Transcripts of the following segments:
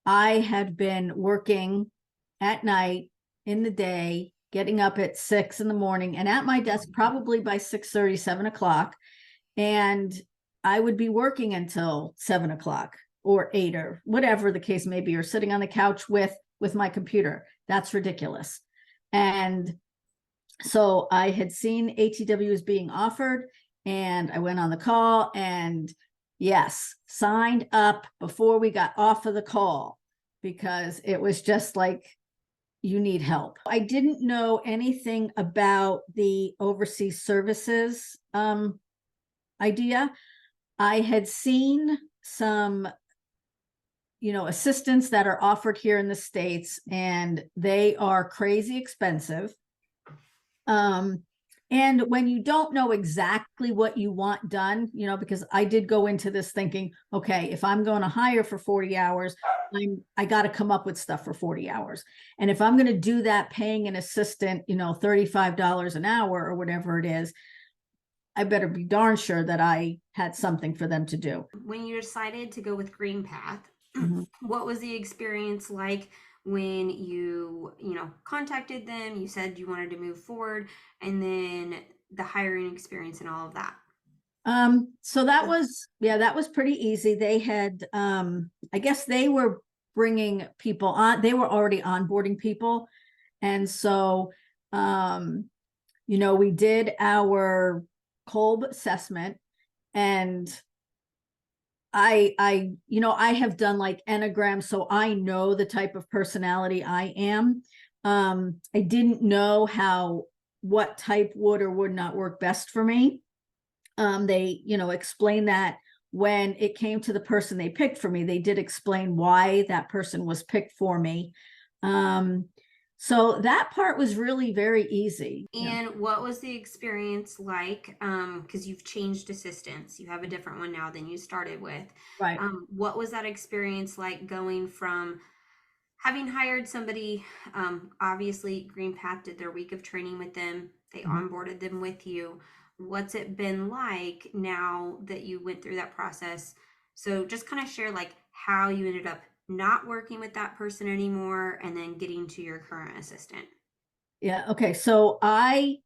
I had been working at night, in the day, getting up at 6 in the morning and at my desk probably by 6:30, 7 o'clock. And I would be working until 7 o'clock or 8 or whatever the case may be, or sitting on the couch with my computer. That's ridiculous. And so I had seen ATW was being offered, and I went on the call and yes, signed up before we got off of the call, because it was just like, you need help. I didn't know anything about the overseas services idea. I had seen some, assistants that are offered here in the States, and they are crazy expensive. And when you don't know exactly what you want done, because I did go into this thinking, okay, if I'm going to hire for 40 hours, I got to come up with stuff for 40 hours. And if I'm going to do that, paying an assistant, $35 an hour or whatever it is, I better be darn sure that I had something for them to do. When you decided to go with Green Path, Mhm. what was the experience like when you contacted them, you said you wanted to move forward, and then the hiring experience and all of that? So that was pretty easy. They had, I guess they were bringing people on, they were already onboarding people. And so, we did our Kolb assessment, and I have done like Enneagram, so I know the type of personality I am. I didn't know what type would or would not work best for me. They, explained that when it came to the person they picked for me, they did explain why that person was picked for me. So that part was really very easy. And what was the experience like? Because you've changed assistants, you have a different one now than you started with. Right. What was that experience like going from having hired somebody? Obviously, Green Path did their week of training with them, they Mhm. onboarded them with you. What's it been like now that you went through that process? So just kind of share like how you ended up not working with that person anymore and then getting to your current assistant. Yeah. Okay. So I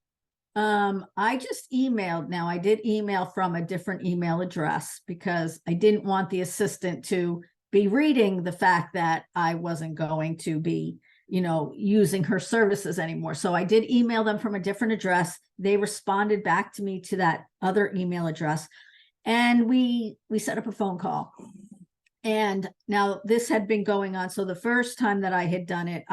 just emailed. Now I did email from a different email address because I didn't want the assistant to be reading the fact that I wasn't going to be, using her services anymore. So I did email them from a different address. They responded back to me to that other email address, and we set up a phone call. And now this had been going on. So the first time that I had done it,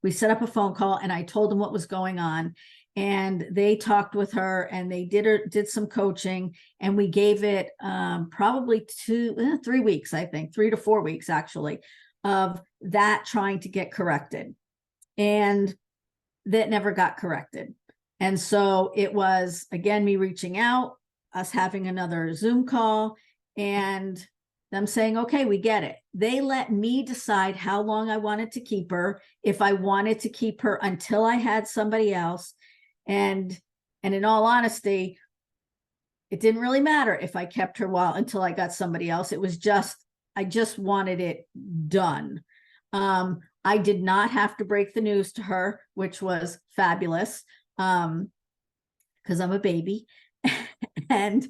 we set up a phone call and I told them what was going on. And they talked with her and they did some coaching, and we gave it probably 3 weeks, I think 3 to 4 weeks actually, of that trying to get corrected. And that never got corrected. And so it was again me reaching out, us having another Zoom call, and them saying, okay, we get it. They let me decide how long I wanted to keep her, if I wanted to keep her until I had somebody else. And in all honesty, it didn't really matter if I kept her until I got somebody else. It was just, I just wanted it done. I did not have to break the news to her, which was fabulous, because I'm a baby. and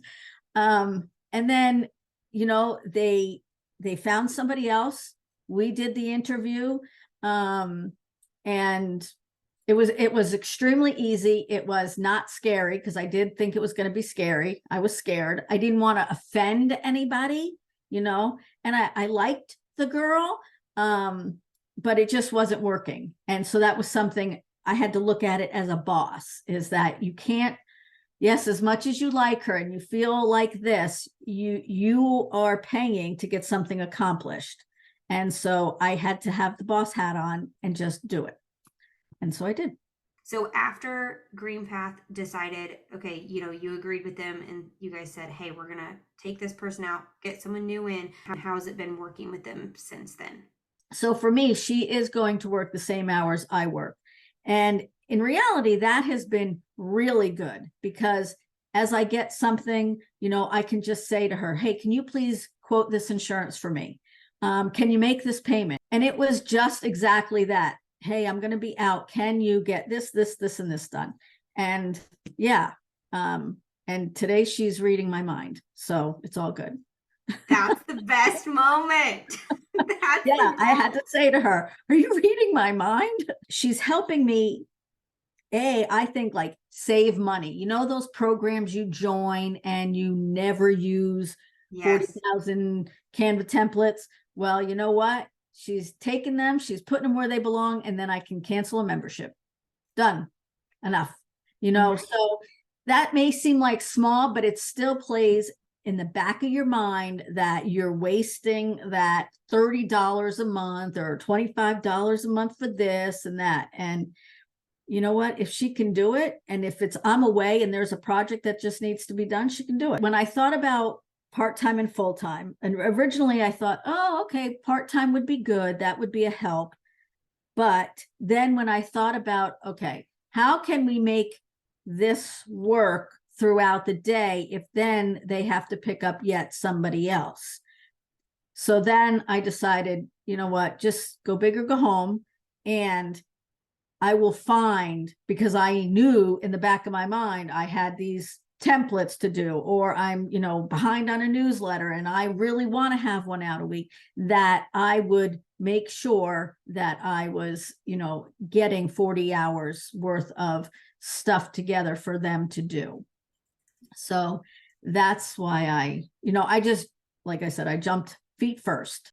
then, they found somebody else. We did the interview, and it was extremely easy. It was not scary, because I did think it was going to be scary. I was scared. I didn't want to offend anybody, and I liked the girl, but it just wasn't working. And so that was something I had to look at it as a boss, is that you can't, yes, as much as you like her and you feel like this, you are paying to get something accomplished. And so I had to have the boss hat on and just do it. And so I did. So after Green Path decided, okay, you agreed with them and you guys said, hey, we're going to take this person out, get someone new in. How has it been working with them since then? So for me, she is going to work the same hours I work. And in reality, that has been really good, because as I get something, I can just say to her, hey, can you please quote this insurance for me? Can you make this payment? And it was just exactly that. Hey, I'm going to be out. Can you get this, and this done? And yeah. And today she's reading my mind. So it's all good. That's the best moment. That's Yeah, the I had to say to her, are you reading my mind? She's helping me, I think, like, save money. You know, those programs you join and you never use, yes. 40,000 Canva templates. Well, you know what? She's taking them, she's putting them where they belong, and then I can cancel a membership. Done. Enough. You know, so that may seem like small, but it still plays in the back of your mind that you're wasting that $30 a month or $25 a month for this and that. And you know what? If she can do it, and if it's I'm away and there's a project that just needs to be done, she can do it. When I thought about part-time and full-time, and originally I thought, oh, okay, part-time would be good. That would be a help. But then when I thought about, okay, how can we make this work throughout the day if then they have to pick up yet somebody else? So then I decided, you know what, just go big or go home. And I will find, because I knew in the back of my mind, I had these templates to do, or I'm, behind on a newsletter and I really want to have one out a week, that I would make sure that I was, getting 40 hours worth of stuff together for them to do. So that's why I just, like I said, I jumped feet first.